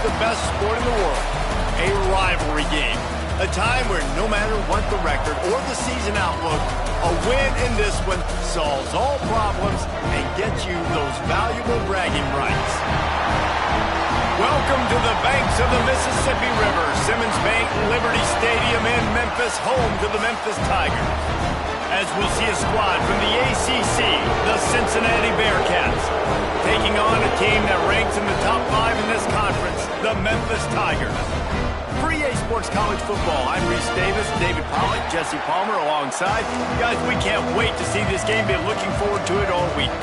the best sport in the world, a rivalry game. A time where no matter what the record or the season outlook, a win in this one solves all problems and gets you those valuable bragging rights. Welcome to the banks of the Mississippi River, Simmons Bank Liberty Stadium in Memphis, home to the Memphis Tigers. As we'll see a squad from the ACC, the Cincinnati Bearcats, taking on a team that ranks in the top 5 in this conference, the Memphis Tigers. For EA Sports College Football, I'm Reese Davis, David Pollack, Jesse Palmer alongside. Guys, we can't wait to see this game. Been looking forward to it all week.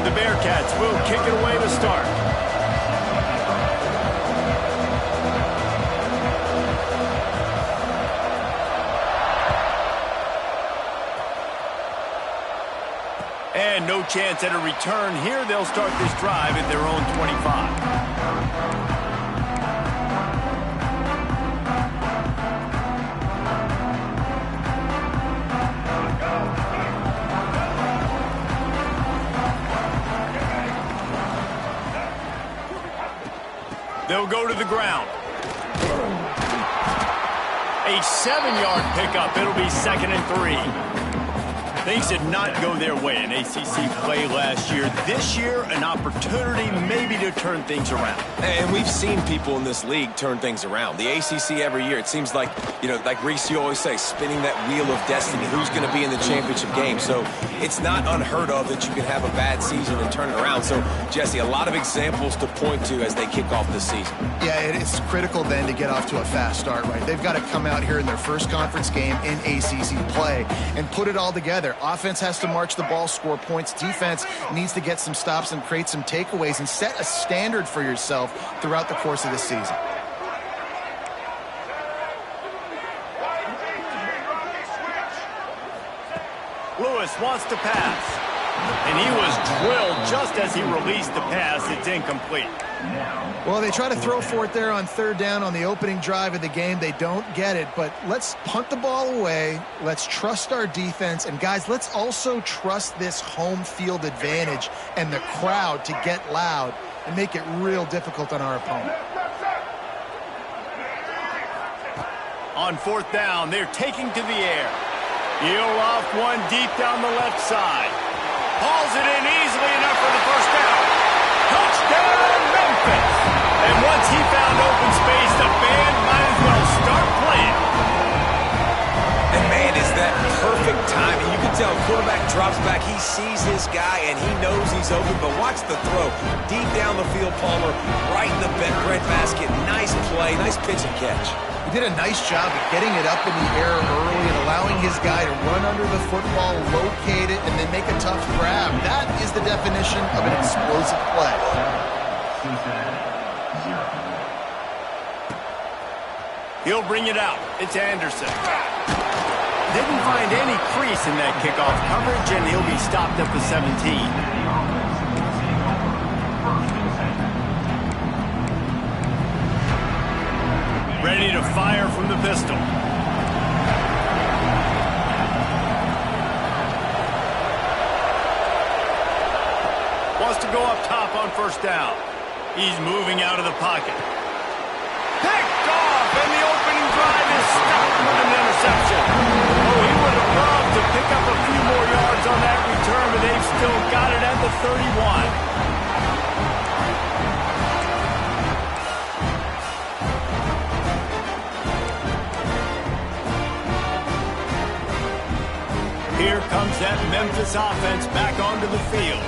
The Bearcats will kick it away to start. And no chance at a return here. They'll start this drive at their own 25. They'll go to the ground. A 7-yard pickup. It'll be 2nd and 3. Things did not go their way in ACC play last year. This year, an opportunity maybe to turn things around. And we've seen people in this league turn things around. The ACC every year, it seems like, like Reese, you always say, spinning that wheel of destiny. Who's going to be in the championship game? So it's not unheard of that you can have a bad season and turn it around. So, Jesse, a lot of examples to point to as they kick off this season. Yeah, it is critical then to get off to a fast start, right? They've got to come out here in their first conference game in ACC play and put it all together. Offense has to march the ball, score points. Defense needs to get some stops and create some takeaways and set a standard for yourself throughout the course of this season. Lewis wants to pass. And he was drilled just as he released the pass. It's incomplete. Well, they try to throw for it there on 3rd down on the opening drive of the game. They don't get it, but let's punt the ball away. Let's trust our defense. And, guys, let's also trust this home field advantage and the crowd to get loud and make it real difficult on our opponent. On 4th down, they're taking to the air. He'll off one deep down the left side. Hauls it in easily enough for the first down. Touchdown, Memphis! And once he found open space, the band might as well start playing. And, man, is that perfect timing. You can tell quarterback drops back. He sees his guy, and he knows he's open. But watch the throw. Deep down the field, Palmer, right in the bread basket. Nice play, nice pitch and catch. He did a nice job of getting it up in the air early and allowing his guy to run under the football, locate it, and then make a tough grab. That is the definition of an explosive play. He'll bring it out. It's Anderson. Didn't find any crease in that kickoff coverage, and he'll be stopped at the 17. Ready to fire from the pistol. Wants to go up top on 1st down. He's moving out of the pocket. Picked off, and the opening drive is stopped with an interception. Oh, he would have loved to pick up a few more yards on that return, but they've still got it at the 31. Here comes that Memphis offense back onto the field.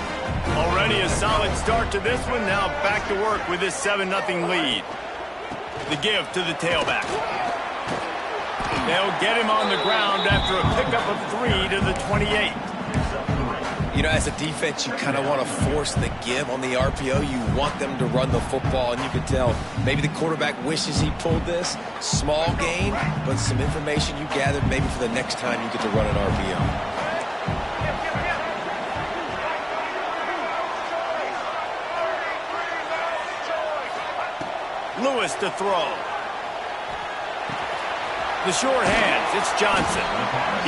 Already a solid start to this one. Now back to work with this 7-0 lead. The give to the tailback. They'll get him on the ground after a pickup of 3 to the 28. As a defense, you kind of want to force the give on the RPO. You want them to run the football, and you can tell maybe the quarterback wishes he pulled this. Small gain, but some information you gathered maybe for the next time you get to run an RPO. Lewis to throw. The short hands, it's Johnson.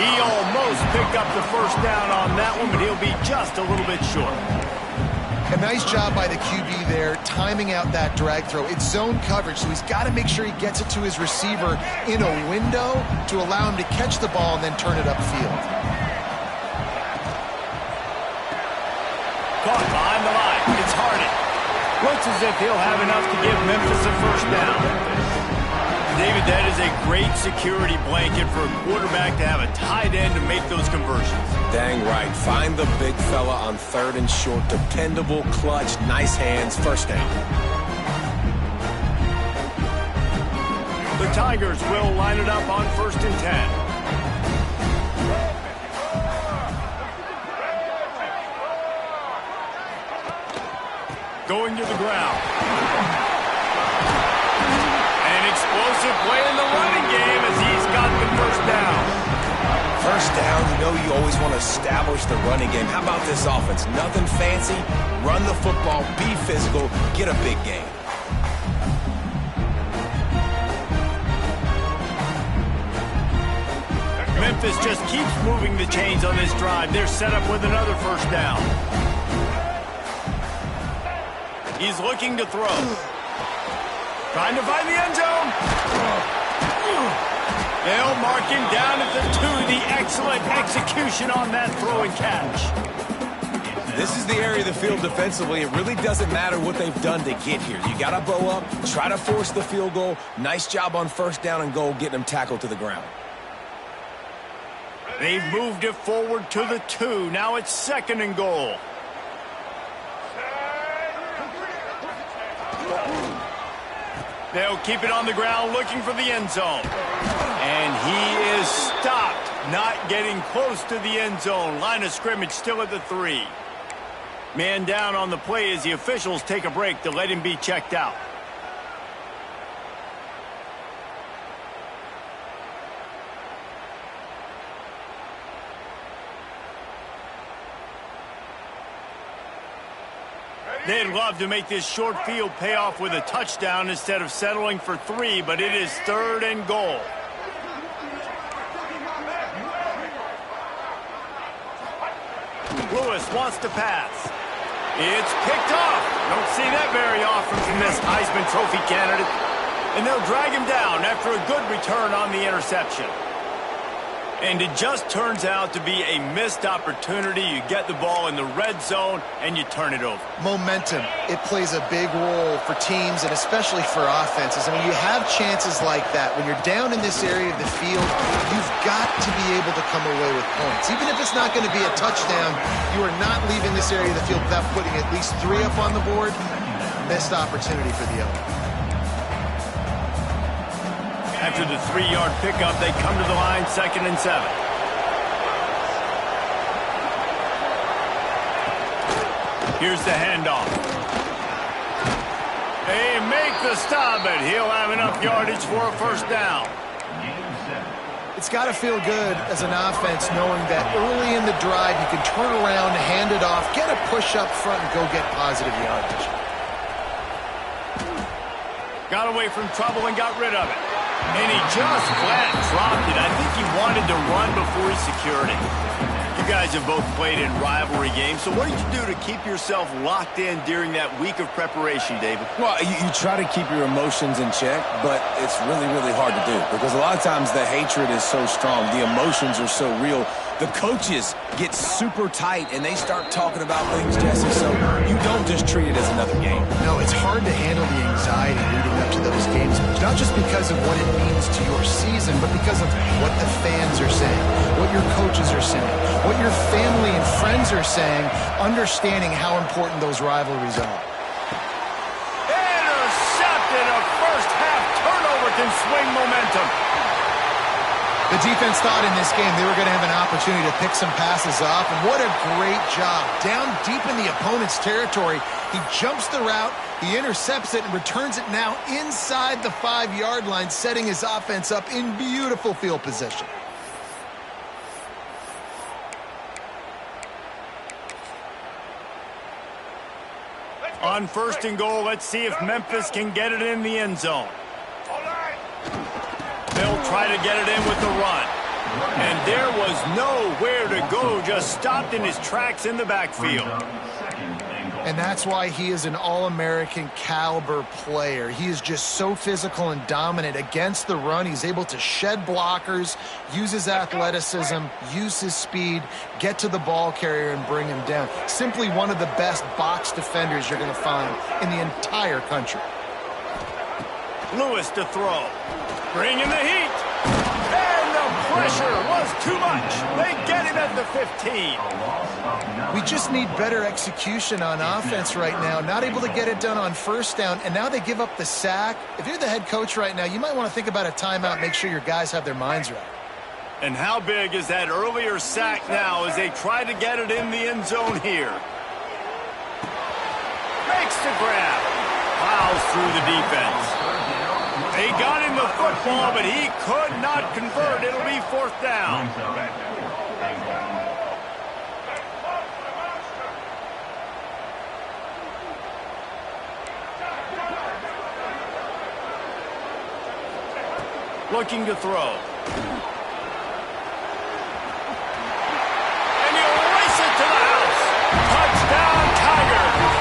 He almost picked up the 1st down on that one, but he'll be just a little bit short. A nice job by the QB there, timing out that drag throw. It's zone coverage, so he's got to make sure he gets it to his receiver in a window to allow him to catch the ball and then turn it upfield. Caught behind the line. It's Harden. Looks as if he'll have enough to give Memphis a first down. David, that is a great security blanket for a quarterback to have a tight end to make those conversions. Dang right. Find the big fella on 3rd and short. Dependable, clutch, nice hands, first down. The Tigers will line it up on 1st and 10. Going to the ground. An explosive play in the running game as he's got the first down. First down, you know you always want to establish the running game. How about this offense? Nothing fancy. Run the football, be physical, get a big gain. Memphis just keeps moving the chains on this drive. They're set up with another first down. He's looking to throw. Trying to find the end zone. They'll mark him down at the 2. The excellent execution on that throw and catch. This is the area of the field defensively. It really doesn't matter what they've done to get here. You got to bow up, try to force the field goal. Nice job on first down and goal, getting them tackled to the ground. They've moved it forward to the 2. Now it's 2nd and goal. They'll keep it on the ground looking for the end zone. And he is stopped, not getting close to the end zone. Line of scrimmage still at the 3. Man down on the play as the officials take a break to let him be checked out. They'd love to make this short field pay off with a touchdown instead of settling for 3, but it is 3rd and goal. Lewis wants to pass. It's picked off. Don't see that very often from this Heisman Trophy candidate. And they'll drag him down after a good return on the interception. And it just turns out to be a missed opportunity. You get the ball in the red zone, and you turn it over. Momentum, it plays a big role for teams and especially for offenses. And when you have chances like that, when you're down in this area of the field, you've got to be able to come away with points. Even if it's not going to be a touchdown, you are not leaving this area of the field without putting at least 3 up on the board. Missed opportunity for the owner. After the 3-yard pickup, they come to the line, 2nd and 7. Here's the handoff. They make the stop, but he'll have enough yardage for a first down. It's got to feel good as an offense knowing that early in the drive you can turn around, hand it off, get a push up front, and go get positive yardage. Got away from trouble and got rid of it. And he just flat dropped it. I think he wanted to run before he secured it. You guys have both played in rivalry games, so what did you do to keep yourself locked in during that week of preparation, David? Well, you try to keep your emotions in check, but it's really, really hard to do because a lot of times the hatred is so strong. The emotions are so real. The coaches get super tight, and they start talking about things, Jesse, so you don't just treat it as another game. No, it's hard to handle the anxiety leading up to those games, not just because of what it means to your season, but because of what the fans are saying, what your coaches are saying, what your family and friends are saying, understanding how important those rivalries are. Intercepted. A first-half turnover can swing momentum. The defense thought in this game they were going to have an opportunity to pick some passes off, and what a great job. Down deep in the opponent's territory, he jumps the route, he intercepts it, and returns it now inside the 5-yard line, setting his offense up in beautiful field position. On 1st and goal, let's see if Memphis can get it in the end zone. They'll try to get it in with the run. And there was nowhere to go, just stopped in his tracks in the backfield. And that's why he is an All-American caliber player. He is just so physical and dominant against the run. He's able to shed blockers, use his athleticism, use his speed, get to the ball carrier and bring him down. Simply one of the best box defenders you're going to find in the entire country. Lewis to throw. Bringing the heat. And the pressure was too much. They get him at the 15. We just need better execution on offense right now. Not able to get it done on first down, and now they give up the sack. If you're the head coach right now, you might want to think about a timeout, make sure your guys have their minds right. And how big is that earlier sack now as they try to get it in the end zone here? Makes the grab. Plows through the defense. They got him the football, but he could not convert. It'll be fourth down. Looking to throw. And he'll race it to the house. Touchdown, Tigers.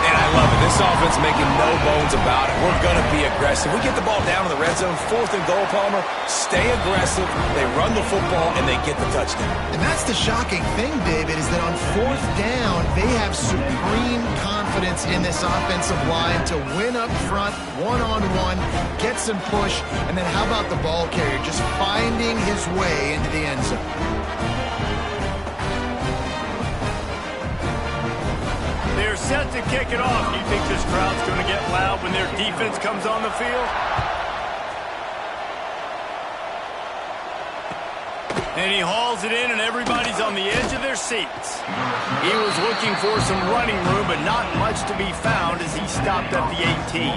And I love it. This offense making no bones about it. We're going to be aggressive. We get the ball down in the red zone, 4th and goal, Palmer. Stay aggressive. They run the football, and they get the touchdown. And that's the shocking thing, David, is that on 4th down, they have supreme confidence in this offensive line to win up front, one-on-one, get some push, and then how about the ball carrier just finding his way into the end zone? They're set to kick it off. Do you think this crowd's going to get loud when their defense comes on the field? And he hauls it in, and everybody's on the edge of their seats. He was looking for some running room, but not much to be found as he stopped at the 18.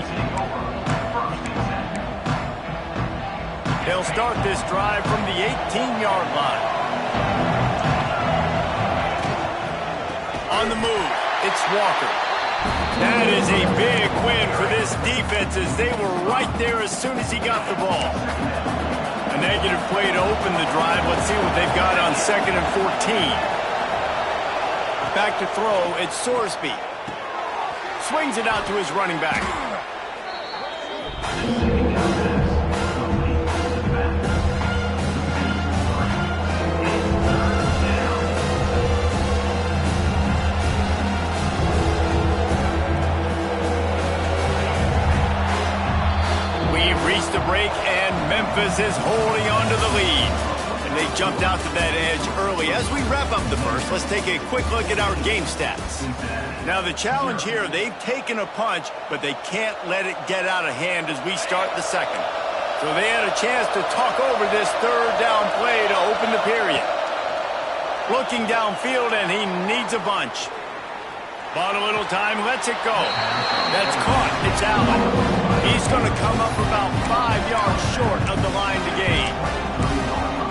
They'll start this drive from the 18-yard line. On the move, it's Walker. That is a big win for this defense as they were right there as soon as he got the ball. A negative play to open the drive. Let's see what they've got on 2nd and 14. Back to throw, it's Sorsby. Swings it out to his running back. Reached the break, and Memphis is holding on to the lead. And they jumped out to that edge early. As we wrap up the first, let's take a quick look at our game stats. Now, the challenge here, they've taken a punch, but they can't let it get out of hand as we start the second. So they had a chance to talk over this 3rd down play to open the period. Looking downfield, and he needs a bunch. Bought a little time, lets it go. That's caught. It's Allen. He's going to come up about 5 yards short of the line to gain.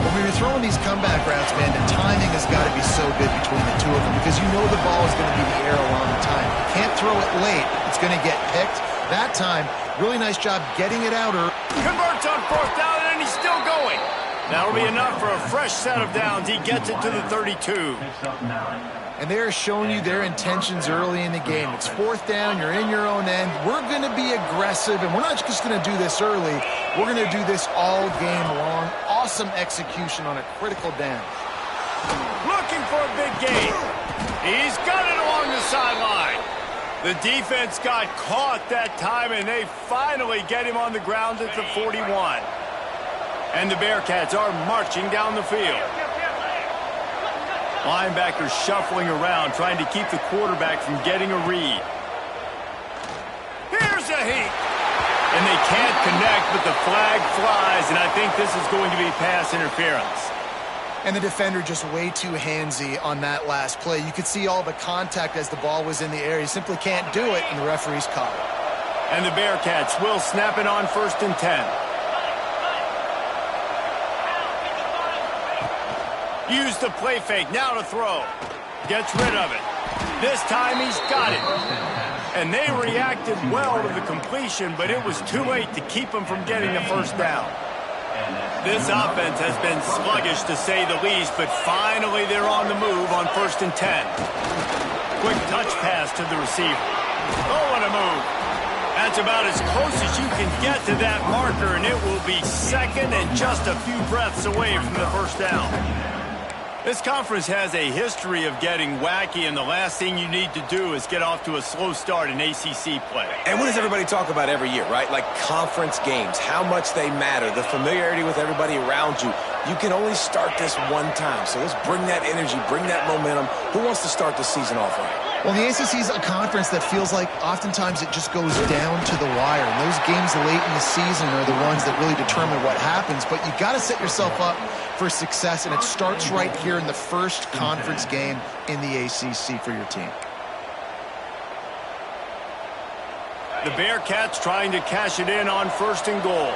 When you're throwing these comeback routes, man, the timing has got to be so good between the two of them because you know the ball is going to be in the air a long time. You can't throw it late. It's going to get picked. That time, really nice job getting it out. Converts on 4th down, and he's still going. That'll be enough for a fresh set of downs. He gets it to the 32. And they're showing you their intentions early in the game. It's 4th down, you're in your own end. We're going to be aggressive, and we're not just going to do this early. We're going to do this all game long. Awesome execution on a critical down. Looking for a big gain. He's got it along the sideline. The defense got caught that time, and they finally get him on the ground at the 41. And the Bearcats are marching down the field. Linebackers shuffling around, trying to keep the quarterback from getting a read. Here's a heat. And they can't connect, but the flag flies, and I think this is going to be pass interference. And the defender just way too handsy on that last play. You could see all the contact as the ball was in the air. He simply can't do it, and the referee's caught it. And the Bearcats will snap it on 1st and 10. Use the play fake, now to throw. Gets rid of it. This time he's got it. And they reacted well to the completion, but it was too late to keep him from getting the 1st down. This offense has been sluggish to say the least, but finally they're on the move on 1st and 10. quick touch pass to the receiver. Oh, what a move. That's about as close as you can get to that marker, and it will be second and just a few breaths away from the first down. This conference has a history of getting wacky, and the last thing you need to do is get off to a slow start in ACC play. And what does everybody talk about every year, right? Like conference games, how much they matter, the familiarity with everybody around you. You can only start this one time, so let's bring that energy, bring that momentum. Who wants to start the season off right? Well, the ACC is a conference that feels like oftentimes it just goes down to the wire. And those games late in the season are the ones that really determine what happens. But you got to set yourself up for success, and it starts right here in the first conference game in the ACC for your team. The Bearcats trying to cash it in on 1st and goal.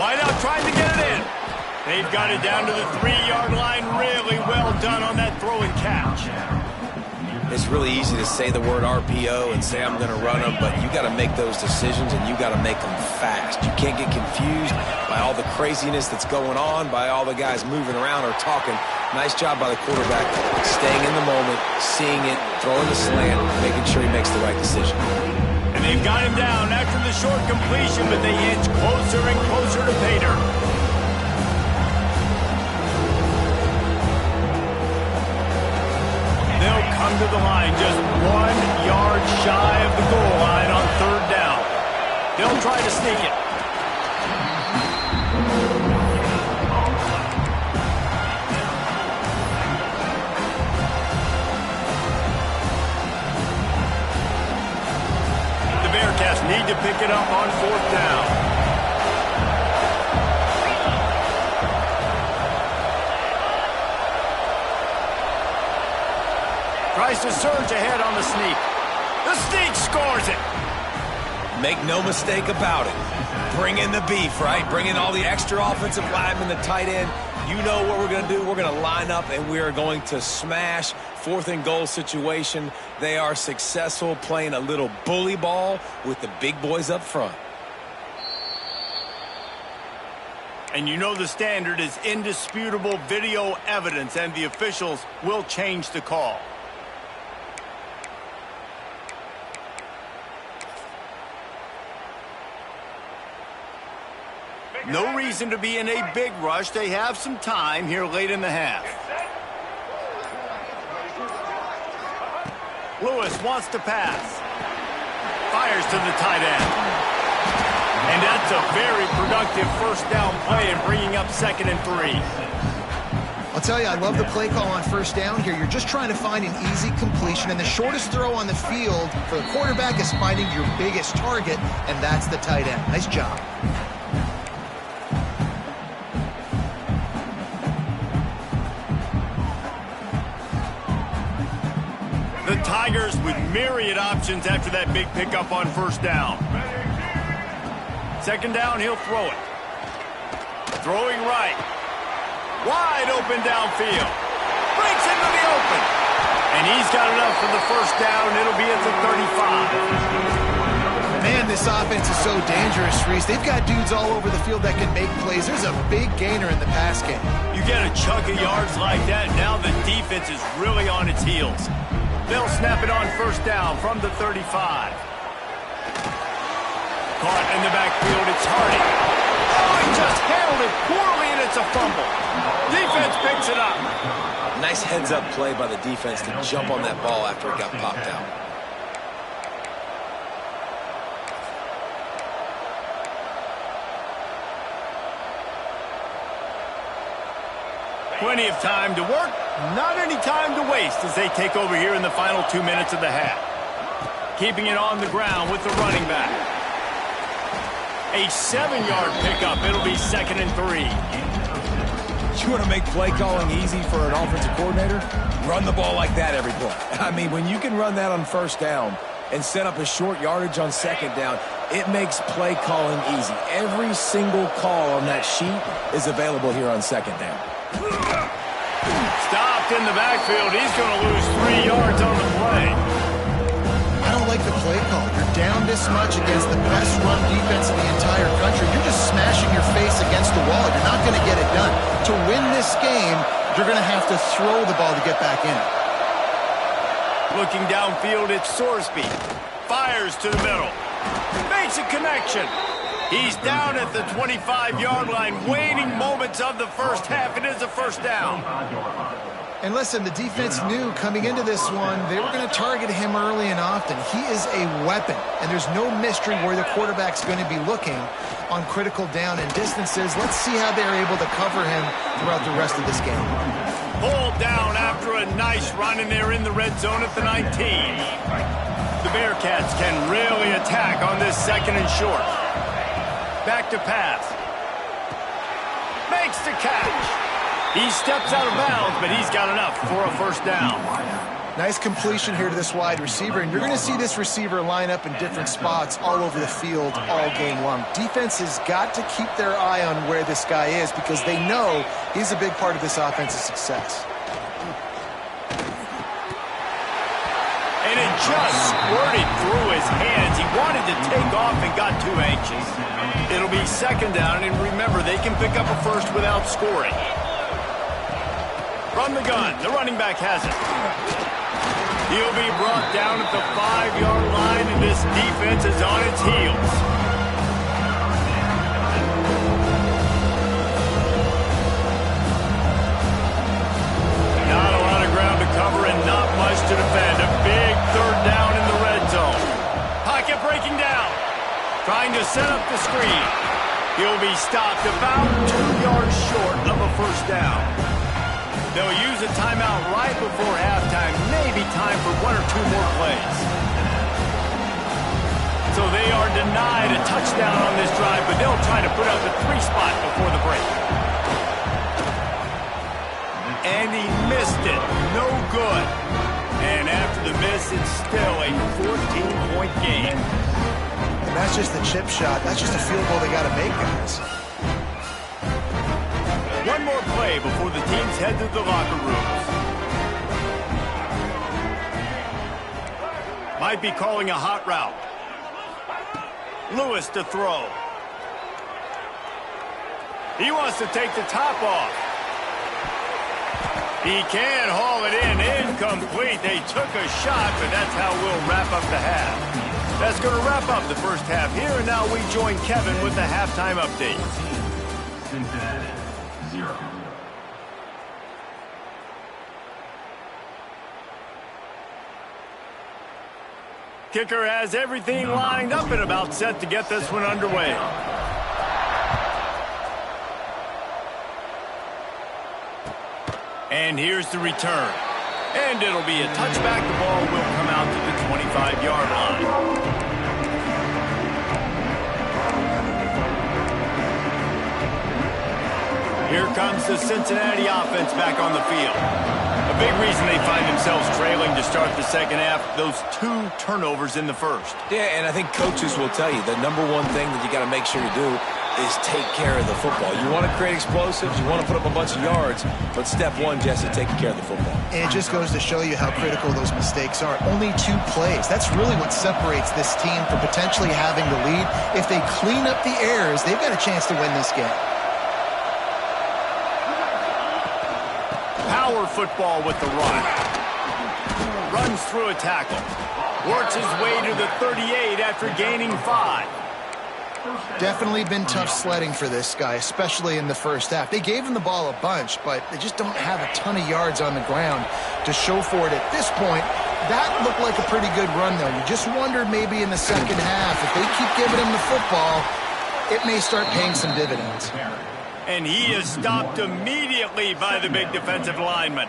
Wideout trying to get it in. They've got it down to the 3-yard line. Really well done on that throw and catch. It's really easy to say the word RPO and say I'm going to run them, but you got to make those decisions and you got to make them fast. You can't get confused by all the craziness that's going on, by all the guys moving around or talking. Nice job by the quarterback, staying in the moment, seeing it, throwing the slant, making sure he makes the right decision. And they've got him down after the short completion, but they inch closer and closer to Pater. They'll come to the line just 1 yard shy of the goal line on 3rd down. They'll try to sneak it. The Bearcats need to pick it up on 4th down. Tries to surge ahead on the sneak. The sneak scores it. Make no mistake about it. Bring in the beef, right? Bring in all the extra offensive linemen, the tight end. You know what we're going to do. We're going to line up, and we are going to smash 4th and goal situation. They are successful playing a little bully ball with the big boys up front. And you know the standard is indisputable video evidence, and the officials will change the call. No reason to be in a big rush. They have some time here late in the half. Lewis wants to pass. Fires to the tight end. And that's a very productive 1st down play and bringing up 2nd and 3. I'll tell you, I love the play call on 1st down here. You're just trying to find an easy completion, and the shortest throw on the field for the quarterback is finding your biggest target, and that's the tight end. Nice job. The Tigers with myriad options after that big pickup on 1st down. 2nd down, he'll throw it. Throwing right. Wide open downfield. Breaks into the open. And he's got enough for the 1st down. It'll be at the 35. Man, this offense is so dangerous, Reese. They've got dudes all over the field that can make plays. There's a big gainer in the pass game. You get a chunk of yards like that, now the defense is really on its heels. They'll snap it on 1st down from the 35. Caught in the backfield, it's Harding. Oh, he just handled it poorly, and it's a fumble. Defense picks it up. Nice heads-up play by the defense to jump on that ball after it got popped out. Plenty of time to work, not any time to waste as they take over here in the final 2 minutes of the half. Keeping it on the ground with the running back. A 7-yard pickup. It'll be 2nd and 3. You want to make play calling easy for an offensive coordinator? Run the ball like that every play. I mean, when you can run that on 1st down and set up a short yardage on 2nd down, it makes play calling easy. Every single call on that sheet is available here on 2nd down. Stopped in the backfield. He's going to lose 3 yards on the play. I don't like the play call. You're down this much against the best run defense in the entire country. You're just smashing your face against the wall. You're not going to get it done. To win this game, you're going to have to throw the ball to get back in. Looking downfield, it's Sorsby. Fires to the middle. Makes a connection. He's down at the 25-yard line, waning moments of the first half. It is a first down. And listen, the defense knew coming into this one, they were going to target him early and often. He is a weapon, and there's no mystery where the quarterback's going to be looking on critical down and distances. Let's see how they're able to cover him throughout the rest of this game. Pulled down after a nice run, and they're in the red zone at the 19. The Bearcats can really attack on this second and short. Back to pass. Makes the catch. He steps out of bounds, but he's got enough for a first down. Nice completion here to this wide receiver, and you're going to see this receiver line up in different spots all over the field all game long. Defense has got to keep their eye on where this guy is because they know he's a big part of this offense's success. And it just squirted through his hands. He wanted to take off and got too anxious. It'll be second down, and remember, they can pick up a first without scoring. From the gun, the running back has it. He'll be brought down at the 5-yard line, and this defense is on its heels. Not a lot of ground to cover and not much to defend. A big third down in the red zone. Pocket breaking down. Trying to set up the screen. He'll be stopped about 2 yards short of a first down. They'll use a timeout right before halftime. Maybe time for 1 or 2 more plays. So they are denied a touchdown on this drive, but they'll try to put up the 3 spot before the break. And he missed it. No good. And after the miss, it's still a 14-point game. And that's just the chip shot. That's just a field goal they got to make, guys. One more play before the teams head to the locker rooms. Might be calling a hot route. Lewis to throw. He wants to take the top off. He can haul it in. Incomplete. They took a shot, but that's how we'll wrap up the half. That's going to wrap up the first half here, and now we join Kevin with the halftime update. Cincinnati, 0. Kicker has everything lined up and about set to get this one underway. And here's the return. And it'll be a touchback. The ball will come out to the 25-yard line. Here comes the Cincinnati offense back on the field. A big reason they find themselves trailing to start the second half, those 2 turnovers in the first. Yeah, and I think coaches will tell you the number one thing that you got to make sure to do is take care of the football. You want to create explosives, you want to put up a bunch of yards, but step one, Jesse, taking care of the football. And it just goes to show you how critical those mistakes are. Only 2 plays. That's really what separates this team from potentially having the lead. If they clean up the errors, they've got a chance to win this game. Power football with the run. Runs through a tackle. Works his way to the 38 after gaining 5. Definitely been tough sledding for this guy, especially in the first half. They gave him the ball a bunch, but they just don't have a ton of yards on the ground to show for it at this point. That looked like a pretty good run, though. You just wondered maybe in the second half, if they keep giving him the football, it may start paying some dividends. And he is stopped immediately by the big defensive lineman.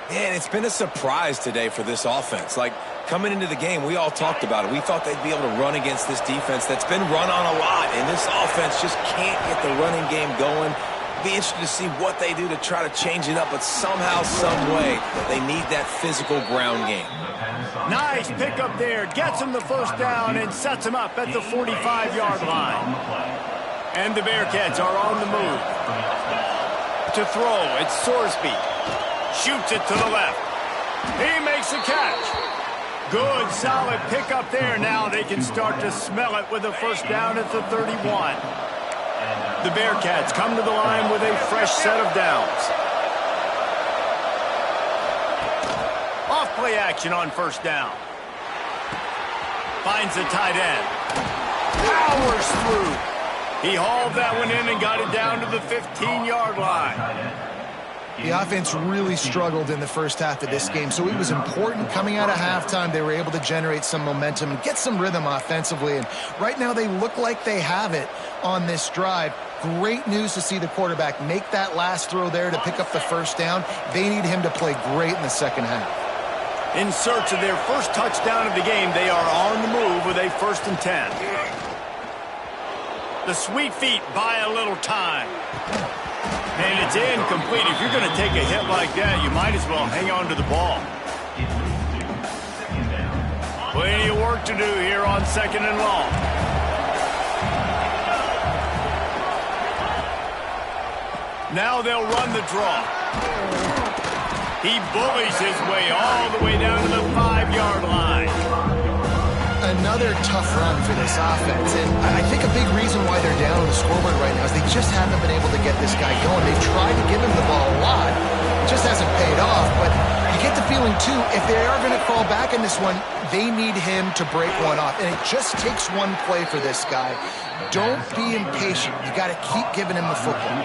Man, it's been a surprise today for this offense. Like, coming into the game, we all talked about it. We thought they'd be able to run against this defense that's been run on a lot, and this offense just can't get the running game going. Be interested to see what they do to try to change it up, but somehow, some way, they need that physical ground game. Nice pickup there. Gets him the first down and sets him up at the 45-yard line. And the Bearcats are on the move. To throw, it's Sorsby. Shoots it to the left. He makes a catch. Good, solid pickup there. Now they can start to smell it with a first down at the 31. The Bearcats come to the line with a fresh set of downs. play action on first down. Finds the tight end. Powers through. He hauled that one in and got it down to the 15-yard line. The offense really struggled in the first half of this game, so it was important coming out of halftime. They were able to generate some momentum and get some rhythm offensively, and right now they look like they have it on this drive. Great news to see the quarterback make that last throw there to pick up the first down. They need him to play great in the second half. In search of their first touchdown of the game, they are on the move with a 1st and 10. The sweet feet buy a little time. And it's incomplete. If you're going to take a hit like that, you might as well hang on to the ball. Plenty of work to do here on 2nd and long. Now they'll run the draw. He bullies his way all the way down to the 5-yard line. Another tough run for this offense, and I think a big reason why they're down on the scoreboard right now is they just haven't been able to get this guy going. They've tried to give him the ball a lot. It just hasn't paid off, but you get the feeling, too, if they are going to crawl back in this one, they need him to break one off, and it just takes one play for this guy. Don't be impatient. You got to keep giving him the football.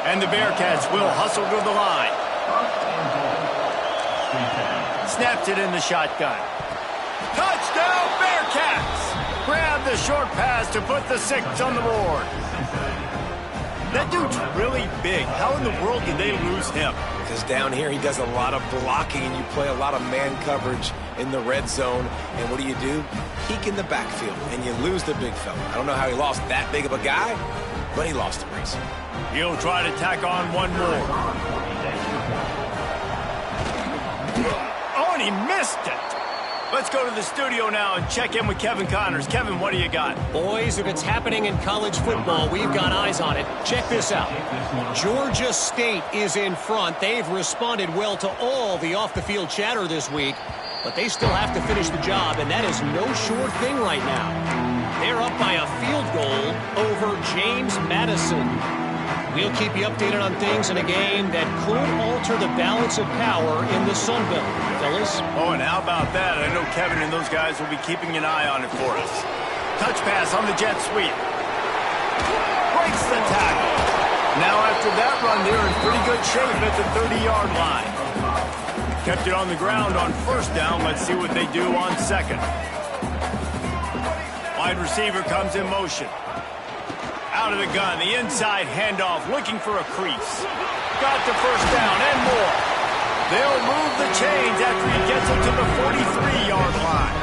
And the Bearcats will hustle to the line. Snaps it in the shotgun. Touchdown, Bearcats! Grab the short pass to put the 6 on the board. That dude's really big. How in the world did they lose him? Because down here he does a lot of blocking and you play a lot of man coverage in the red zone. And what do? Peek in the backfield and you lose the big fella. I don't know how he lost that big of a guy, but he lost the race. He'll try to tack on one more. Oh, and he missed it. Let's go to the studio now and check in with Kevin Connors. Kevin, what do you got? Boys, if it's happening in college football, we've got eyes on it. Check this out. Georgia State is in front. They've responded well to all the off-the-field chatter this week, but they still have to finish the job, and that is no short thing right now. They're up by a field goal over James Madison. We'll keep you updated on things in a game that could alter the balance of power in the Sun Belt, fellas. Oh, and how about that? I know Kevin and those guys will be keeping an eye on it for us. Touch pass on the jet sweep. Breaks the tackle. Now after that run, they're in pretty good shape at the 30-yard line. Kept it on the ground on first down. Let's see what they do on second. Wide receiver comes in motion. Out of the gun, the inside handoff, looking for a crease. Got the first down and more. They'll move the chains after he gets it to the 43-yard line.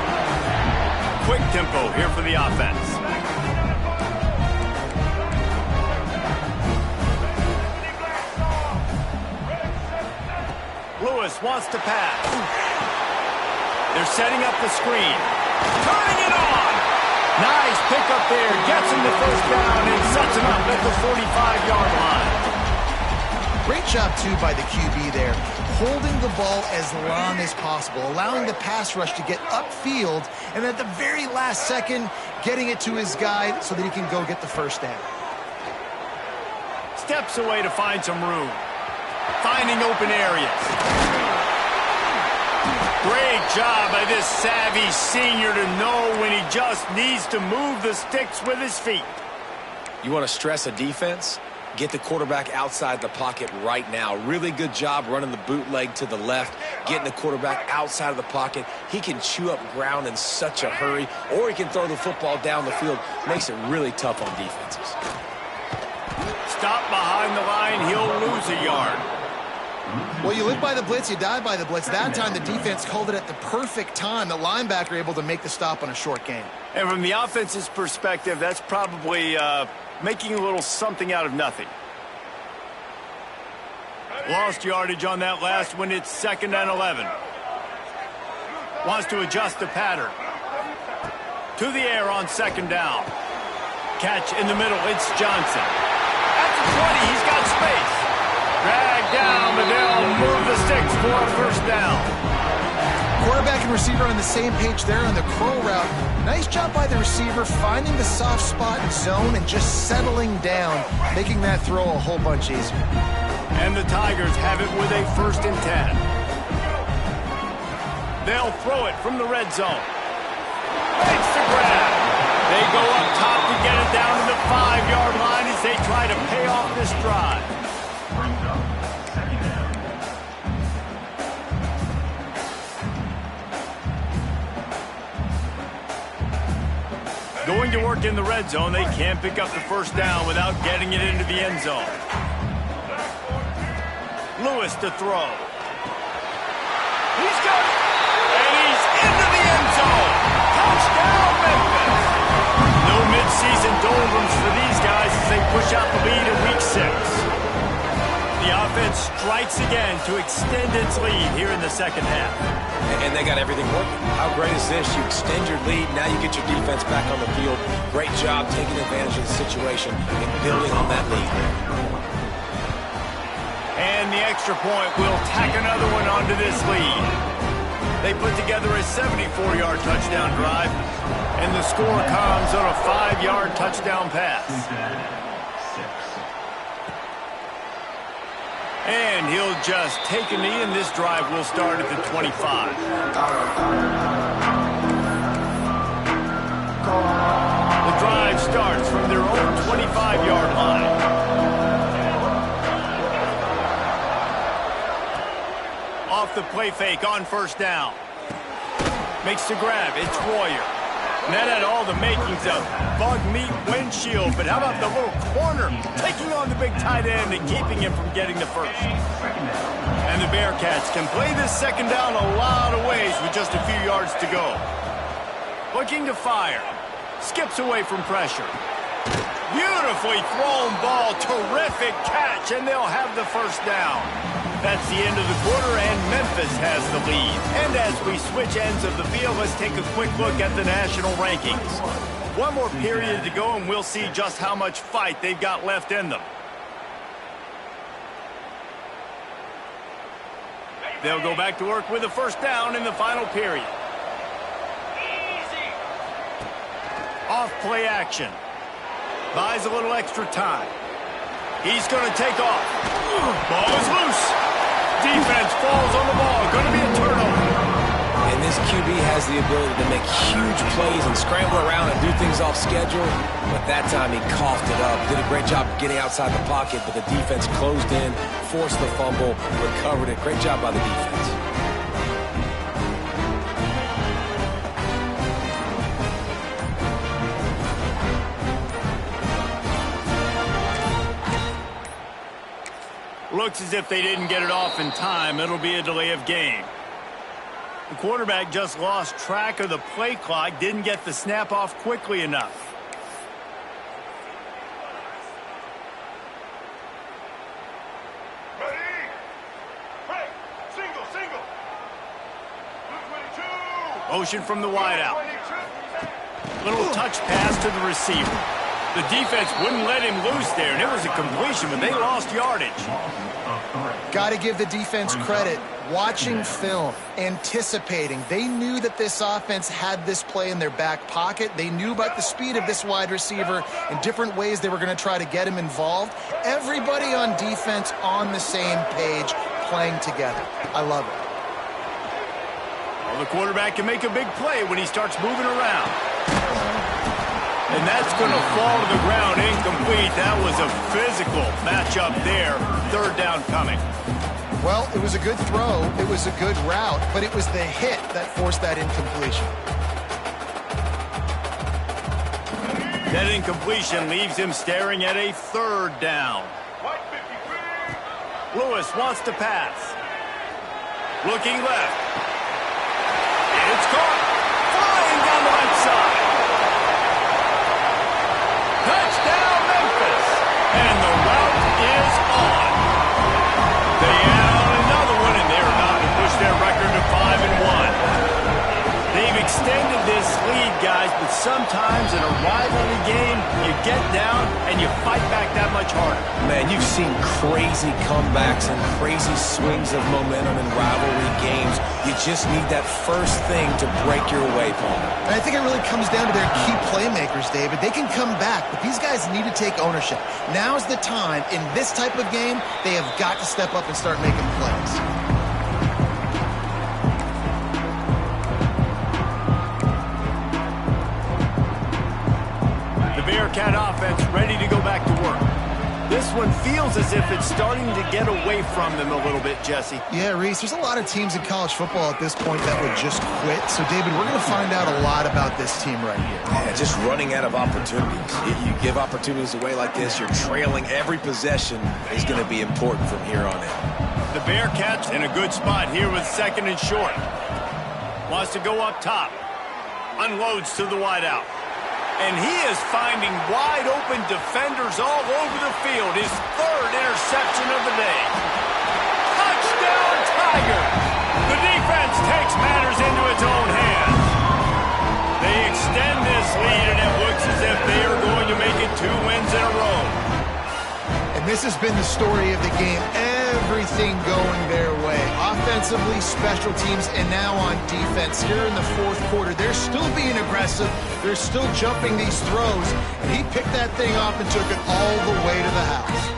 Quick tempo here for the offense. Lewis wants to pass. They're setting up the screen. Turning it on. Nice pickup there. Gets him the first down and sets him up at the 45-yard line. Great job, too, by the QB there. Holding the ball as long as possible, allowing the pass rush to get upfield, and at the very last second, getting it to his guy so that he can go get the first down. Steps away to find some room. Finding open areas. Great job by this savvy senior to know when he just needs to move the sticks with his feet. You want to stress a defense? Get the quarterback outside the pocket right now. Really good job running the bootleg to the left, getting the quarterback outside of the pocket. He can chew up ground in such a hurry, or he can throw the football down the field. Makes it really tough on defenses. Stop behind the line, he'll lose a yard. Well, you live by the blitz, you die by the blitz. That time the defense called it at the perfect time. The linebacker able to make the stop on a short gain. And from the offense's perspective, that's probably making a little something out of nothing. Lost yardage on that last one. It's 2nd and 11. Wants to adjust the pattern. To the air on 2nd down. Catch in the middle. It's Johnson. At the 20, he's got space. Dragged down, but they'll move the sticks for a first down. Quarterback and receiver on the same page there on the curl route. Nice job by the receiver finding the soft spot in zone and just settling down, making that throw a whole bunch easier. And the Tigers have it with a 1st and 10. They'll throw it from the red zone. Makes the grab. They go up top to get it down to the 5-yard line as they try to pay off this drive. Brings up second down. Going to work in the red zone, they can't pick up the first down without getting it into the end zone. Lewis to throw. He's got it. And he's into the end zone. Touchdown, Memphis. No midseason doldrums for these guys as they push out the lead in Week 6. The offense strikes again to extend its lead here in the second half. And they got everything working. How great is this? You extend your lead, now you get your defense back on the field. Great job taking advantage of the situation and building on that lead. And the extra point will tack another one onto this lead. They put together a 74-yard touchdown drive, and the score comes on a 5-yard touchdown pass. And he'll just take a knee, and this drive will start at the 25. The drive starts from their own 25-yard line. Off the play fake on first down. Makes the grab. It's Royer. And that had all the makings of bug meat windshield. But how about the little corner taking on the big tight end and keeping him from getting the first? And the Bearcats can play this second down a lot of ways with just a few yards to go. Looking to fire. Skips away from pressure. Beautifully thrown ball. Terrific catch. And they'll have the first down. That's the end of the quarter, and Memphis has the lead. And as we switch ends of the field, let's take a quick look at the national rankings. One more period to go, and we'll see just how much fight they've got left in them. They'll go back to work with a first down in the final period. Off play action. Buys a little extra time. He's going to take off. Ball is loose. Defense falls on the ball. Going to be a turnover. And this QB has the ability to make huge plays and scramble around and do things off schedule. But that time he coughed it up. Did a great job getting outside the pocket, but the defense closed in, forced the fumble, recovered it. Great job by the defense. Looks as if they didn't get it off in time. It'll be a delay of game. The quarterback just lost track of the play clock, didn't get the snap off quickly enough. Ready? Break. Single. Motion from the wideout. Little touch pass to the receiver. The defense wouldn't let him loose there, and it was a completion, but they lost yardage. Got to give the defense credit. Watching film, anticipating. They knew that this offense had this play in their back pocket. They knew about the speed of this wide receiver and different ways they were going to try to get him involved. Everybody on defense on the same page, playing together. I love it. Well, the quarterback can make a big play when he starts moving around. And that's going to fall to the ground incomplete. That was a physical matchup there. Third down coming. Well, it was a good throw. It was a good route, but it was the hit that forced that incompletion. That incompletion leaves him staring at a third down. Lewis wants to pass. Looking left. It's caught. Flying down the right side. Touchdown, Memphis. And the route is on. They add on another one, and they're about to push their record to 5-1. They've extended this lead, guys, but sometimes in a rivalry game, you get down and you fight back that much harder. Man, you've seen crazy comebacks and crazy swings of momentum in rivalry games. You just need that first thing to break your way, Paul. And I think it really comes down to their key playmakers, David. They can come back, but these guys need to take ownership. Now's the time. In this type of game, they have got to step up and start making plays. Bearcat offense ready to go back to work. This one feels as if it's starting to get away from them a little bit, Jesse. Yeah, Reese, there's a lot of teams in college football at this point that would just quit. So, David, we're going to find out a lot about this team right here. Yeah, just running out of opportunities. You give opportunities away like this, you're trailing. Every possession is going to be important from here on in. The Bearcats in a good spot here with second and short. Wants to go up top. Unloads to the wideout. And he is finding wide-open defenders all over the field. His third interception of the day. Touchdown, Tigers! The defense takes matters into its own hands. They extend this lead, and it looks as if they are going to make it 2 wins in a row. And this has been the story of the game. Everything going their way. Offensively, special teams, and now on defense. Here in the fourth quarter, they're still being aggressive. They're still jumping these throws. And he picked that thing off and took it all the way to the house.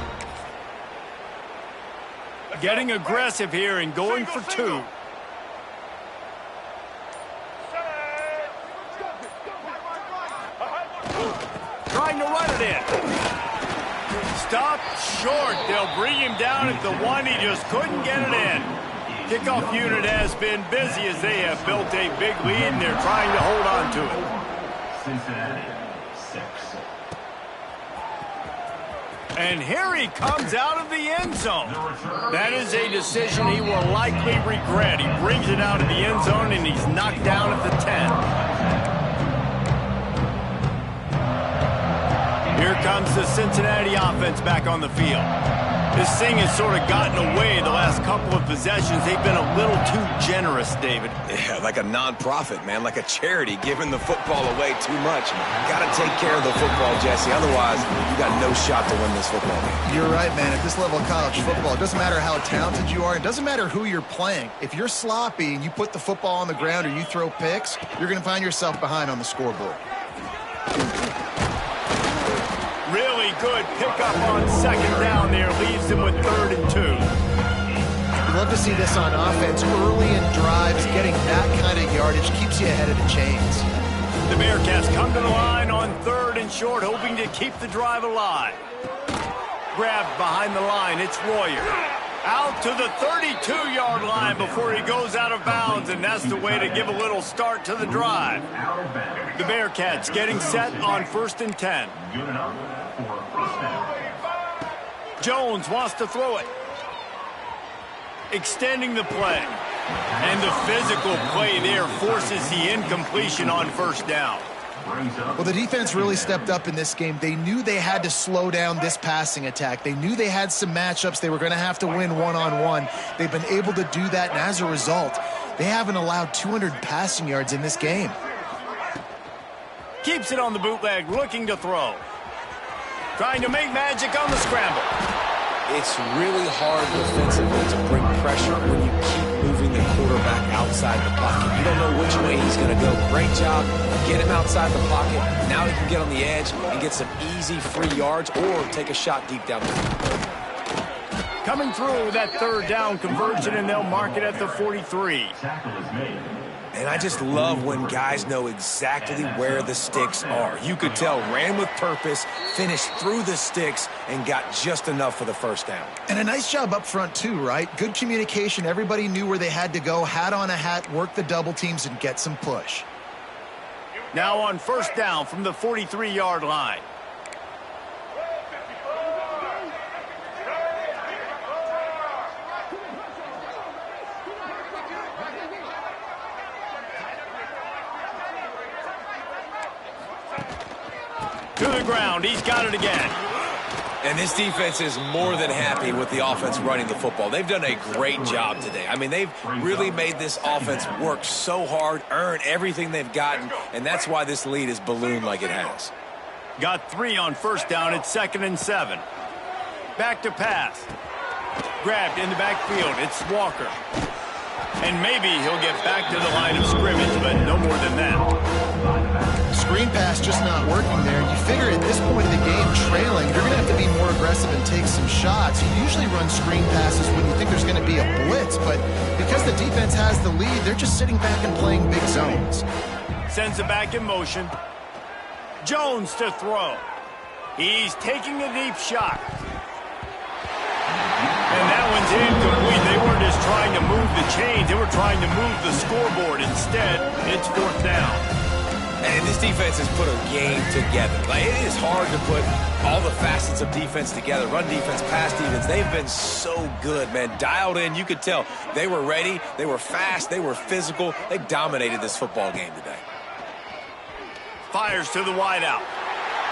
Getting aggressive here and going for 2. Trying to run it in. Stop short. They'll bring him down at the 1. He just couldn't get it in. Kickoff unit has been busy as they have built a big lead, and they're trying to hold on to it. Cincinnati, 6. And here he comes out of the end zone. That is a decision he will likely regret. He brings it out of the end zone, and he's knocked down at the 10. Here comes the Cincinnati offense back on the field. This thing has sort of gotten away the last couple of possessions. They've been a little too generous, David. Yeah, like a non-profit, man, like a charity, giving the football away too much. Got to take care of the football, Jesse. Otherwise, you got no shot to win this football game. You're right, man. At this level of college football, it doesn't matter how talented you are. It doesn't matter who you're playing. If you're sloppy and you put the football on the ground or you throw picks, you're going to find yourself behind on the scoreboard. Really good pickup on second down there. Leaves them with 3rd and 2. You love to see this on offense. Early in drives, getting that kind of yardage keeps you ahead of the chains. The Bearcats come to the line on 3rd and short, hoping to keep the drive alive. Grabbed behind the line. It's Royer. Out to the 32-yard line before he goes out of bounds, and that's the way to give a little start to the drive. The Bearcats getting set on 1st and 10. Good enough for first down. Jones wants to throw it. Extending the play. And the physical play there forces the incompletion on 1st down. Well, the defense really stepped up in this game. They knew they had to slow down this passing attack. They knew they had some matchups they were going to have to win one-on-one. They've been able to do that, and as a result, they haven't allowed 200 passing yards in this game. Keeps it on the bootleg, looking to throw. Trying to make magic on the scramble. It's really hard defensively to bring pressure when you keep moving the quarterback outside the pocket. You don't know which way he's going to go. Great job. Get him outside the pocket. Now he can get on the edge and get some easy free yards or take a shot deep down the field. Coming through with that 3rd down conversion, and they'll mark it at the 43. Tackle is made. And I just love when guys know exactly where the sticks are. You could tell, ran with purpose, finished through the sticks, and got just enough for the 1st down. And a nice job up front, too, right? Good communication. Everybody knew where they had to go, hat on a hat, work the double teams, and get some push. Now on 1st down from the 43-yard line. To the ground. He's got it again. And this defense is more than happy with the offense running the football. They've done a great job today. I mean, they've really made this offense work so hard, earn everything they've gotten, and that's why this lead is ballooned like it has. Got 3 on 1st down. It's 2nd and 7. Back to pass. Grabbed in the backfield. It's Walker. And maybe he'll get back to the line of scrimmage, but no more than that. Screen pass just not working there. You figure at this point in the game, trailing, you're going to have to be more aggressive and take some shots. You usually run screen passes when you think there's going to be a blitz, but because the defense has the lead, they're just sitting back and playing big zones. Sends it back in motion. Jones to throw. He's taking a deep shot. And that one's incomplete. They weren't just trying to move the chains. They were trying to move the scoreboard. Instead, it's 4th down. And this defense has put a game together. Like, it is hard to put all the facets of defense together. Run defense, pass defense. They've been so good, man. Dialed in. You could tell they were ready. They were fast. They were physical. They dominated this football game today. Fires to the wideout.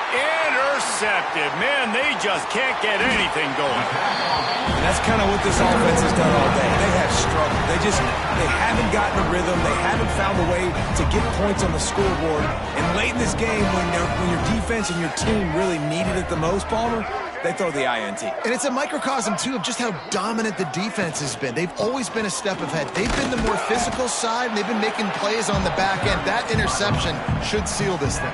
Intercepted. Man, they just can't get anything going. And that's kind of what this offense has done all day. They have struggled. They haven't gotten a rhythm. They haven't found a way to get points on the scoreboard. And late in this game, when your defense and your team really need it the most, Palmer, they throw the INT. And it's a microcosm, too, of just how dominant the defense has been. They've always been a step ahead. They've been the more physical side, and they've been making plays on the back end. That interception should seal this thing.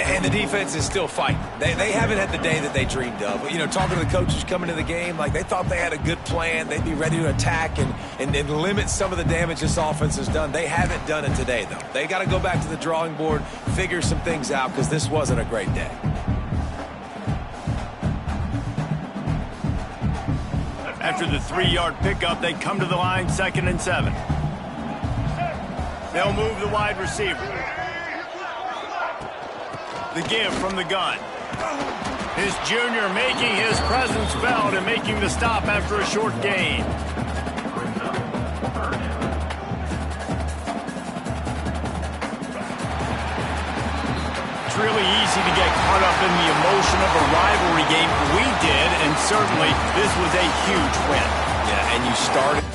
And the defense is still fighting. They haven't had the day that they dreamed of. You know, talking to the coaches coming to the game, like they thought they had a good plan. They'd be ready to attack and limit some of the damage this offense has done. They haven't done it today, though. They got to go back to the drawing board, figure some things out, because this wasn't a great day. After the 3-yard pickup, they come to the line 2nd and 7. They'll move the wide receiver. The give from the gun. His junior making his presence felt and making the stop after a short gain. It's really easy to get caught up in the emotion of a rivalry game. We did, and certainly this was a huge win. Yeah, and you started